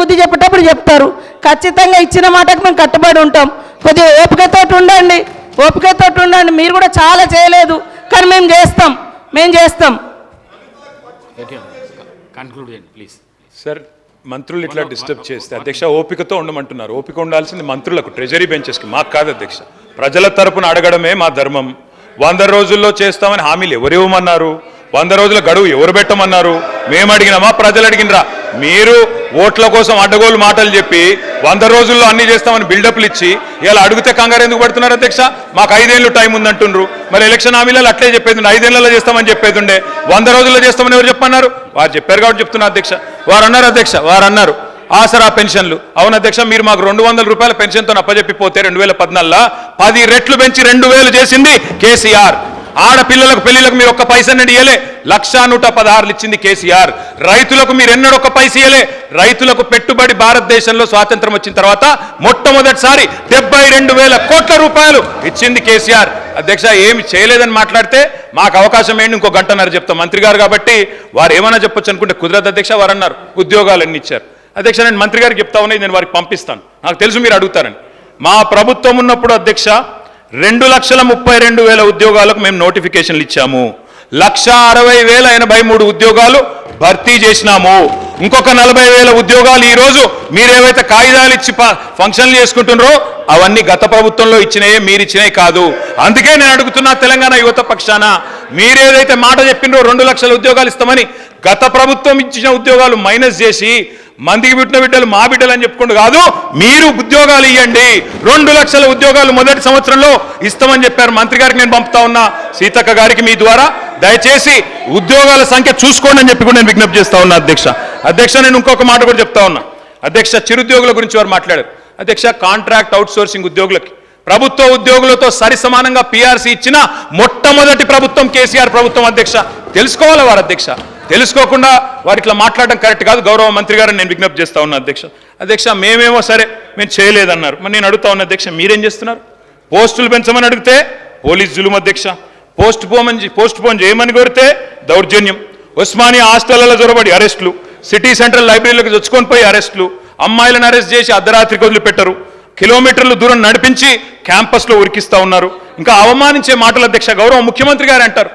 బుద్ధి చెప్పేటప్పుడు చెప్తారు. ఖచ్చితంగా ఇచ్చిన మాటకు మేము కట్టుబడి ఉంటాం. కొద్దిగా ఓపికతో ఉండండి, ఓపికతో ఉండండి. మీరు కూడా చాలా చేయలేదు, కానీ మేము చేస్తాం. సార్, మంత్రులు ఇట్లా డిస్టర్బ్ చేస్తే అధ్యక్ష ఓపికతో ఉండమంటున్నారు. ఓపిక ఉండాల్సింది మంత్రులకు, ట్రెజరీ బెంచెస్కి, మాకు కాదు అధ్యక్ష. ప్రజల తరపున అడగడమే మా ధర్మం. 100 రోజుల్లో చేస్తామని హామీలు ఎవరు ఇవ్వమన్నారు? 100 రోజుల గడువు ఎవరు పెట్టమన్నారు? మేము అడిగినామా, ప్రజలు అడిగినరా? మీరు ఓట్ల కోసం అడ్డగోలు మాటలు చెప్పి 100 రోజుల్లో అన్ని చేస్తామని బిల్డప్లు ఇచ్చి ఇలా అడిగితే కంగారు ఎందుకు పడుతున్నారు అధ్యక్ష? మాకు 5 ఏళ్ళు టైం ఉందంటుండ్రు. మరి ఎలక్షన్ హామీలలో అట్లే చెప్పేది, 5 ఏళ్లలో చేస్తామని చెప్పేది ఉండే. 100 రోజుల్లో చేస్తామని ఎవరు చెప్పన్నారు? వారు చెప్పారు కాబట్టి చెప్తున్నా అధ్యక్ష. వారు అన్నారు ఆసరా పెన్షన్లు. అవును అధ్యక్ష, మీరు మాకు 200 రూపాయల పెన్షన్తో అప్పచెప్పిపోతే 2014 10 రెట్లు పెంచి 2000 చేసింది కేసీఆర్. ఆడపిల్లలకు పెళ్లిలకు మీరు ఒక్క పైసన్నది ఇయ్యలే, 1,116 ఇచ్చింది కేసీఆర్. రైతులకు మీరు ఎన్నడూ ఒక్క పైస ఇయ్యలే. రైతులకు పెట్టుబడి భారతదేశంలో స్వాతంత్రం వచ్చిన తర్వాత మొట్టమొదటిసారి 72,000 కోట్ల రూపాయలు ఇచ్చింది కేసీఆర్. అధ్యక్ష, ఏమి చేయలేదని మాట్లాడితే మాకు అవకాశం ఏంటి, ఇంకో గంటన్నర చెప్తాం. మంత్రి గారు కాబట్టి వారు ఏమైనా చెప్పొచ్చు అనుకుంటే కుదరదు అధ్యక్ష. వారు అన్నారు ఉద్యోగాలు ఎన్ని ఇచ్చారు. అధ్యక్ష, నేను మంత్రి గారికి చెప్తా ఉన్నాయి, నేను వారికి పంపిస్తాను. నాకు తెలుసు మీరు అడుగుతారని. మా ప్రభుత్వం ఉన్నప్పుడు అధ్యక్ష 2,32,000 ఉద్యోగాలకు మేము నోటిఫికేషన్లు ఇచ్చాము. 1,60,083 ఉద్యోగాలు భర్తీ చేసినాము. ఇంకొక 40,000 ఉద్యోగాలు ఈరోజు మీరేవైతే కాగితాలు ఇచ్చి ఫంక్షన్లు చేసుకుంటున్నారో అవన్నీ గత ప్రభుత్వంలో ఇచ్చినాయే, మీరు ఇచ్చినాయి కాదు. అందుకే నేను అడుగుతున్నా తెలంగాణ యువత పక్షాన, మీరేదైతే మాట చెప్పినరో 2 లక్షల ఉద్యోగాలు ఇస్తామని, గత ప్రభుత్వం ఇచ్చిన ఉద్యోగాలు మైనస్ చేసి మందికి పుట్టిన బిడ్డలు మా బిడ్డలు అని చెప్పుకుంటూ కాదు, మీరు ఉద్యోగాలు ఇవ్వండి. 2 లక్షల ఉద్యోగాలు మొదటి సంవత్సరంలో ఇస్తామని చెప్పారు. మంత్రి గారికి నేను పంపుతా ఉన్నా, సీతక్క గారికి మీ ద్వారా దయచేసి ఉద్యోగాల సంఖ్య చూసుకోండి అని చెప్పి కూడా నేను విజ్ఞప్తి చేస్తా ఉన్నా అధ్యక్ష. నేను ఇంకొక మాట కూడా చెప్తా ఉన్నా అధ్యక్ష. చిరుద్యోగుల గురించి వారు మాట్లాడారు అధ్యక్ష. కాంట్రాక్ట్ అవుట్సోర్సింగ్ ఉద్యోగులకి ప్రభుత్వ ఉద్యోగులతో సరి సమానంగా పిఆర్సీ ఇచ్చిన మొట్టమొదటి ప్రభుత్వం కేసీఆర్ ప్రభుత్వం అధ్యక్ష. తెలుసుకోవాలి వారు అధ్యక్ష. తెలుసుకోకుండా వారు ఇట్లా మాట్లాడడం కరెక్ట్ కాదు. గౌరవ మంత్రి గారిని నేను విజ్ఞప్తి చేస్తా ఉన్నా అధ్యక్ష. మేమేమో సరే మేము చేయలేదన్నారు. మరి నేను అడుగుతా ఉన్నా అధ్యక్ష, మీరేం చేస్తున్నారు? పోస్టులు పెంచమని అడిగితే పోలీస్ జులుం అధ్యక్ష. పోస్ట్ పోన్ చేయమని కోరితే దౌర్జన్యం. ఉస్మానియా హాస్టళ్లలో జొరబడి అరెస్టులు, సిటీ సెంట్రల్ లైబ్రరీలకు చొచ్చుకొని పోయి అరెస్టులు, అమ్మాయిలను అరెస్ట్ చేసి అర్ధరాత్రికి వదిలిపెట్టరు, కిలోమీటర్లు దూరం నడిపించి క్యాంపస్లో ఉరికిస్తా ఉన్నారు. ఇంకా అవమానించే మాటలు అధ్యక్ష. గౌరవ ముఖ్యమంత్రి గారు అంటారు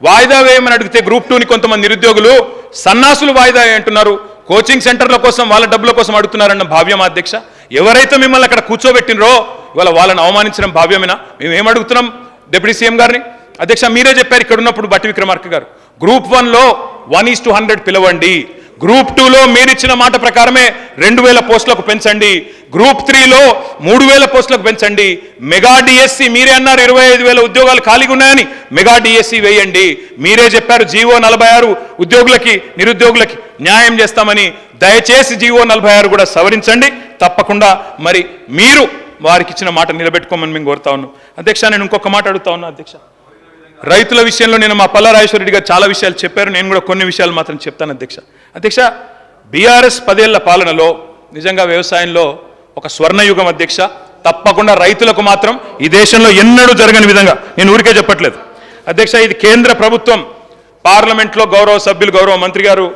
వాయిదా వేయమని అడిగితే గ్రూప్ 2ని కొంతమంది నిరుద్యోగులు సన్నాసులు వాయిదా అంటున్నారు, కోచింగ్ సెంటర్ల కోసం వాళ్ళ డబ్బుల కోసం అడుగుతున్నారన్న భావ్యం అధ్యక్ష. ఎవరైతే మిమ్మల్ని అక్కడ కూర్చోబెట్టినరో ఇవాళ వాళ్ళని అవమానించడం భావ్యమేనా? మేము ఏమడుగుతున్నాం డిప్యూటీ సీఎం గారిని? అధ్యక్ష, మీరే చెప్పారు ఇక్కడ ఉన్నప్పుడు బట్టి విక్రమార్క గారు, గ్రూప్ 1లో 1:100 పిలవండి, గ్రూప్ 2లో మీరిచ్చిన మాట ప్రకారమే 2,000 పోస్టులకు పెంచండి, గ్రూప్ 3లో 3,000 పోస్టులకు పెంచండి, మెగా డిఎస్సి మీరే అన్నారు 25,000 ఉద్యోగాలు ఖాళీగా ఉన్నాయని మెగా డిఎస్సి వేయండి. మీరే చెప్పారు జీవో 46 ఉద్యోగులకి నిరుద్యోగులకి న్యాయం చేస్తామని. దయచేసి జీవో 46 కూడా సవరించండి తప్పకుండా. మరి మీరు వారికి ఇచ్చిన మాట నిలబెట్టుకోమని మేము కోరుతా ఉన్నాం అధ్యక్ష. నేను ఇంకొక మాట అడుగుతా ఉన్నా అధ్యక్ష. రైతుల విషయంలో నేను మా పల్లా రాజేశ్వరరెడ్డి గారు చాలా విషయాలు చెప్పారు, నేను కూడా కొన్ని విషయాలు మాత్రం చెప్తాను అధ్యక్ష. బీఆర్ఎస్ 10 ఏళ్ల పాలనలో నిజంగా వ్యవసాయంలో ఒక స్వర్ణయుగం అధ్యక్ష. తప్పకుండా రైతులకు మాత్రం ఈ దేశంలో ఎన్నడూ జరగని విధంగా, నేను ఊరికే చెప్పట్లేదు అధ్యక్ష, ఇది కేంద్ర ప్రభుత్వం పార్లమెంట్లో గౌరవ సభ్యులు గౌరవ మంత్రి గారు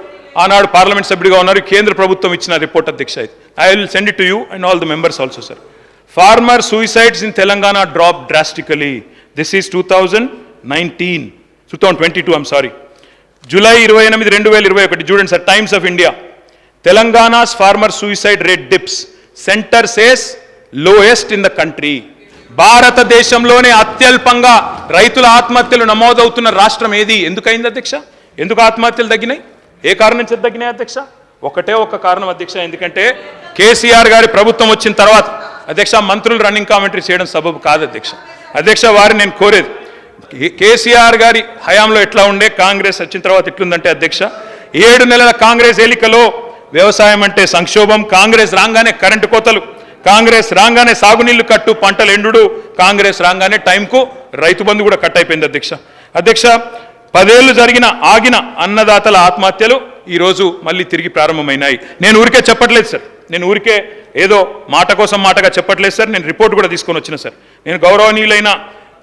ఆనాడు పార్లమెంట్ సభ్యుడిగా ఉన్నారు, కేంద్ర ప్రభుత్వం ఇచ్చిన రిపోర్ట్ అధ్యక్ష. ఇది I will send it to you and all the members also sir. Farmer suicides in Telangana drop drastically. This is 2022 I'm sorry. July 28, 2021 చూడండి సార్, Times of India. Telangana's farmer suicide rate dips, centre says lowest in the country. భారతదేశంలోనే అత్యల్పంగా రైతుల ఆత్మహత్యలు నమోదవుతున్న రాష్ట్రం ఏది? ఎందుకైంది అధ్యక్ష? ఎందుకు ఆత్మహత్యలు తగ్గినాయి? ఏ కారణం చేత తగ్గినాయి అధ్యక్ష? ఒకటే ఒక కారణం అధ్యక్ష, ఎందుకంటే కేసీఆర్ గారి ప్రభుత్వం వచ్చిన తర్వాత అధ్యక్ష మంత్రులు రన్నింగ్ కామెంటరీ చేయడం సబబు కాదు అధ్యక్ష. వారిని నేను కోరేది, కేసీఆర్ గారి హయాంలో ఎట్లా ఉండే, కాంగ్రెస్ వచ్చిన తర్వాత ఎట్లుందంటే అధ్యక్ష, 7 నెలల కాంగ్రెస్ ఎన్నికలో వ్యవసాయం అంటే సంక్షోభం, కాంగ్రెస్ రాగానే కరెంటు కోతలు, కాంగ్రెస్ రాగానే సాగునీళ్లు కట్టు, పంటలు ఎండుడు, కాంగ్రెస్ రాగానే టైంకు రైతు బంధు కూడా కట్ అయిపోయింది అధ్యక్ష. 10 ఏళ్లు ఆగిన అన్నదాతల ఆత్మహత్యలు ఈరోజు మళ్ళీ తిరిగి ప్రారంభమైనాయి. నేను ఊరికే చెప్పట్లేదు సార్, నేను ఊరికే ఏదో మాట కోసం మాటగా చెప్పట్లేదు సార్, నేను రిపోర్ట్ కూడా తీసుకొని వచ్చిన సార్. నేను గౌరవనీయులైన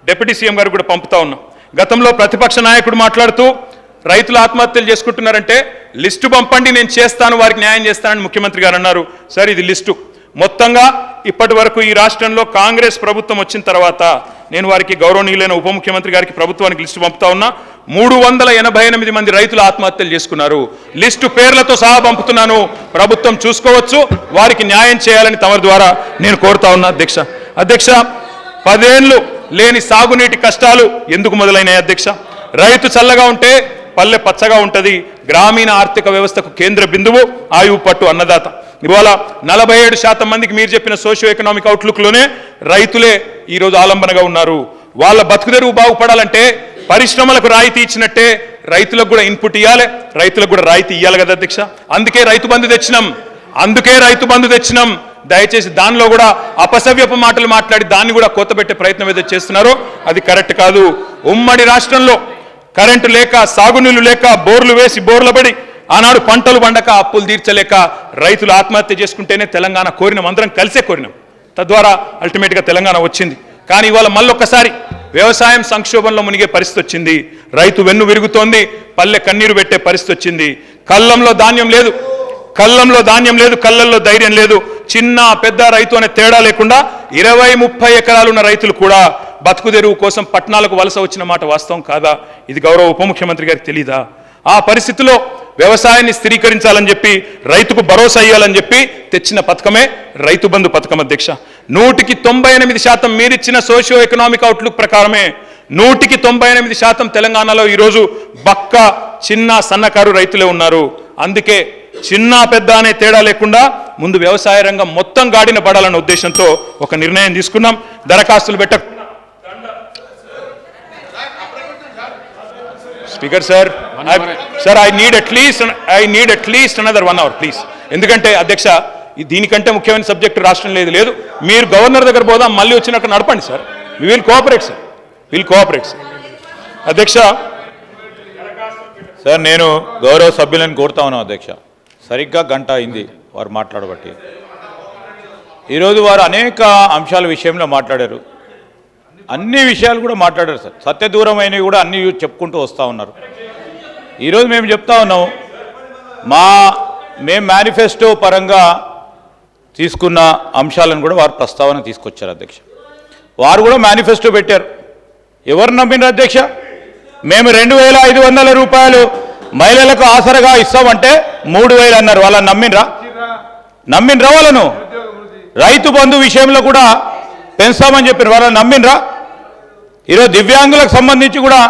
డిప్యూటీ సీఎం గారు కూడా పంపుతా ఉన్నా. గతంలో ప్రతిపక్ష నాయకుడు మాట్లాడుతూ రైతులు ఆత్మహత్యలు చేసుకుంటున్నారంటే లిస్టు పంపండి, నేను చేస్తాను, వారికి న్యాయం చేస్తానని ముఖ్యమంత్రి గారు అన్నారు. సరే, ఇది లిస్టు. మొత్తంగా ఇప్పటి వరకు ఈ రాష్ట్రంలో కాంగ్రెస్ ప్రభుత్వం వచ్చిన తర్వాత నేను వారికి గౌరవనీయులైన ఉప ముఖ్యమంత్రి గారికి ప్రభుత్వానికి లిస్టు పంపుతా ఉన్నా. 388 మంది రైతులు ఆత్మహత్యలు చేసుకున్నారు. లిస్టు పేర్లతో సహా పంపుతున్నాను, ప్రభుత్వం చూసుకోవచ్చు, వారికి న్యాయం చేయాలని తమరి ద్వారా నేను కోరుతా ఉన్నా. అధ్యక్ష 10 ఏళ్ళు లేని సాగునీటి కష్టాలు ఎందుకు మొదలైనాయి అధ్యక్ష? రైతు చల్లగా ఉంటే పల్లె పచ్చగా ఉంటుంది. గ్రామీణ ఆర్థిక వ్యవస్థకు కేంద్ర బిందువు ఆయువు పట్టు అన్నదాత. ఇవాళ 47% మందికి మీరు చెప్పిన సోషియో ఎకనామిక్ అవుట్లుక్లోనే రైతులే ఈరోజు ఆలంబనగా ఉన్నారు. వాళ్ళ బతుకుదెరువు బాగుపడాలంటే పరిశ్రమలకు రాయితీ ఇచ్చినట్టే రైతులకు కూడా ఇన్పుట్ ఇవ్వాలి, రైతులకు కూడా రాయితీ ఇవ్వాలి కదా అధ్యక్ష. అందుకే రైతు బంధు తెచ్చినాం. దయచేసి దానిలో కూడా అపసవ్యపు మాటలు మాట్లాడి దాన్ని కూడా కొత్తబెట్టే ప్రయత్నం ఏదో చేస్తున్నారో అది కరెక్ట్ కాదు. ఉమ్మడి రాష్ట్రంలో కరెంటు లేక, సాగునీళ్లు లేక, బోర్లు వేసి బోర్ల పడి ఆనాడు పంటలు పండక, అప్పులు తీర్చలేక రైతులు ఆత్మహత్య చేసుకుంటేనే తెలంగాణ కోరినాం, అందరం కలిసే కోరినాం. తద్వారా అల్టిమేట్గా తెలంగాణ వచ్చింది. కానీ ఇవాళ మళ్ళొక్కసారి వ్యవసాయం సంక్షోభంలో మునిగే పరిస్థితి వచ్చింది. రైతు వెన్ను విరుగుతోంది, పల్లె కన్నీరు పెట్టే పరిస్థితి వచ్చింది. కళ్ళంలో ధాన్యం లేదు, కళ్ళల్లో ధైర్యం లేదు. చిన్న పెద్ద రైతు అనే తేడా లేకుండా 20-30 ఎకరాలున్న రైతులు కూడా బతుకుదెరువు కోసం పట్టణాలకు వలస వచ్చిన మాట వాస్తవం కాదా? ఇది గౌరవ ఉప ముఖ్యమంత్రి గారికి తెలీదా? ఆ పరిస్థితిలో వ్యవసాయాన్ని స్థిరీకరించాలని చెప్పి, రైతుకు భరోసా ఇవ్వాలని చెప్పి తెచ్చిన పథకమే రైతు బంధు పథకం అధ్యక్ష. 198% మీరిచ్చిన సోషియో ఎకనామిక్ అవుట్లుక్ ప్రకారమే 198% తెలంగాణలో ఈరోజు బక్క, చిన్న, సన్నకారు రైతులే ఉన్నారు. అందుకే చిన్న పెద్ద అనే తేడా లేకుండా ముందు వ్యవసాయ రంగం మొత్తం గాడిన పడాలన్న ఉద్దేశంతో ఒక నిర్ణయం తీసుకున్నాం. దరఖాస్తులు పెట్టకుండా speaker sir, I need at least another 1 hour please. ఎందుకంటే అధ్యక్ష, దీనికంటే ముఖ్యమైన సబ్జెక్టు రాష్ట్రం లేదు. మీరు గవర్నర్ దగ్గర పోదాం, మళ్ళీ వచ్చినాక నడపండి సార్. Will cooperate sir. అధ్యక్ష సార్, నేను గౌరవ సభ్యులను కోరుతా ఉన్నాను అధ్యక్ష. సరిగ్గా గంట అయింది వారు మాట్లాడబట్టి. ఈరోజు వారు అనేక అంశాల విషయంలో మాట్లాడారు, అన్ని విషయాలు కూడా మాట్లాడారు సార్. సత్యదూరమైనవి కూడా అన్ని చెప్పుకుంటూ వస్తూ ఉన్నారు. ఈరోజు మేము చెప్తా ఉన్నాం, మేము మేనిఫెస్టో పరంగా తీసుకున్న అంశాలను కూడా వారు ప్రస్తావన తీసుకొచ్చారు అధ్యక్ష. వారు కూడా మేనిఫెస్టో పెట్టారు. ఎవరు నమ్మినారు అధ్యక్ష? మేము 2,500 రూపాయలు మహిళలకు ఆసరగా ఇస్తామంటే 3,000 అన్నారు. వాళ్ళని నమ్మినరా వాళ్ళను? రైతు బంధు విషయంలో కూడా పెంచామని చెప్పిన వాళ్ళని నమ్మినరా? ఈరోజు దివ్యాంగులకు సంబంధించి కూడా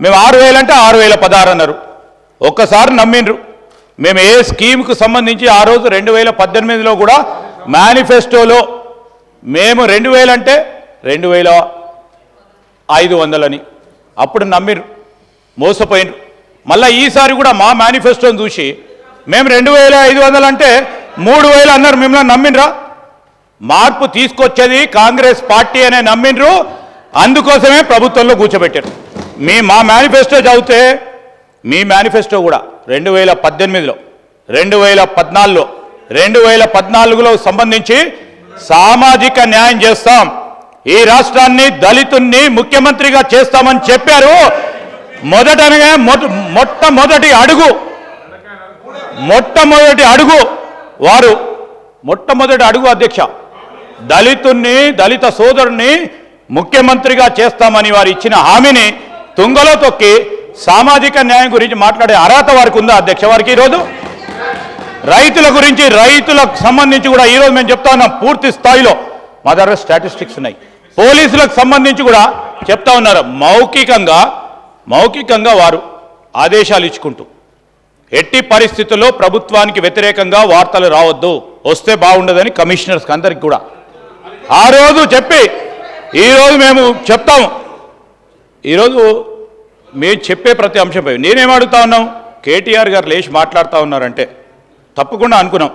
మేము 6,000 అంటే 6,016 అన్నారు. ఒక్కసారి నమ్మినరు. మేము ఏ స్కీమ్కు సంబంధించి ఆ రోజు 2018లో కూడా మేనిఫెస్టోలో మేము 2,000 అంటే 2,500 అని అప్పుడు నమ్మిరు, మోసపోయినరు. మళ్ళీ ఈసారి కూడా మా మేనిఫెస్టోని చూసి మేము 2,500 అంటే 3,000 అన్నారు. మిమ్మల్ని నమ్మినరా? మార్పు తీసుకొచ్చేది కాంగ్రెస్ పార్టీ అనే నమ్మినరు. అందుకోసమే ప్రభుత్వంలో కూర్చోబెట్టారు. మా మేనిఫెస్టో చదివితే మీ మేనిఫెస్టో కూడా 2018లో, 2014లో, 2014లో సంబంధించి సామాజిక న్యాయం చేస్తాం, ఈ రాష్ట్రాన్ని దళితుల్ని ముఖ్యమంత్రిగా చేస్తామని చెప్పారు. మొట్టమొదటి అడుగు అధ్యక్ష, దళిత సోదరుని ముఖ్యమంత్రిగా చేస్తామని వారు ఇచ్చిన హామీని తుంగలో తొక్కి సామాజిక న్యాయం గురించి మాట్లాడే అర్హత వారికి ఉందా అధ్యక్ష? వారికి ఈరోజు రైతుల గురించి, రైతులకు సంబంధించి కూడా ఈరోజు మేము చెప్తా ఉన్నాం, పూర్తి స్థాయిలో మా దగ్గర స్టాటిస్టిక్స్ ఉన్నాయి. పోలీసులకు సంబంధించి కూడా చెప్తా ఉన్నారు. మౌఖికంగా వారు ఆదేశాలు ఇచ్చుకుంటూ ఎట్టి పరిస్థితుల్లో ప్రభుత్వానికి వ్యతిరేకంగా వార్తలు రావద్దు, వస్తే బాగుండదని కమిషనర్స్కి అందరికి కూడా ఆ రోజు చెప్పి ఈరోజు మేము చెప్తాము. ఈరోజు మేము చెప్పే ప్రతి అంశంపై నేనేం అడుగుతా ఉన్నాం, కేటీఆర్ గారు లేచి మాట్లాడుతూ ఉన్నారంటే తప్పకుండా అనుకున్నాం.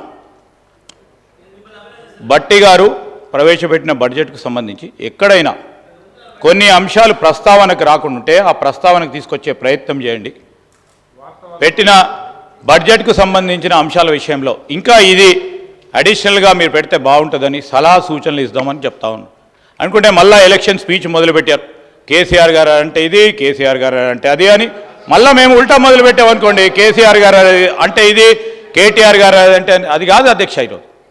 బట్టి గారు ప్రవేశపెట్టిన బడ్జెట్కు సంబంధించి ఎక్కడైనా కొన్ని అంశాలు ప్రస్తావనకు రాకుంటే ఆ ప్రస్తావనకు తీసుకొచ్చే ప్రయత్నం చేయండి. పెట్టిన బడ్జెట్కు సంబంధించిన అంశాల విషయంలో ఇంకా ఇది అడిషనల్గా మీరు పెడితే బాగుంటుందని సలహా సూచనలు ఇద్దామని చెప్తా ఉన్నాం. అనుకుంటే మళ్ళీ ఎలక్షన్ స్పీచ్ మొదలుపెట్టారు. కేసీఆర్ గారు అంటే ఇది, కేసీఆర్ గారు అంటే అది అని మళ్ళీ మేము ఉల్టా మొదలు పెట్టామనుకోండి కేసీఆర్ గారు అంటే ఇది కేటీఆర్ గారు అంటే అది కాదు అధ్యక్ష ఈరోజు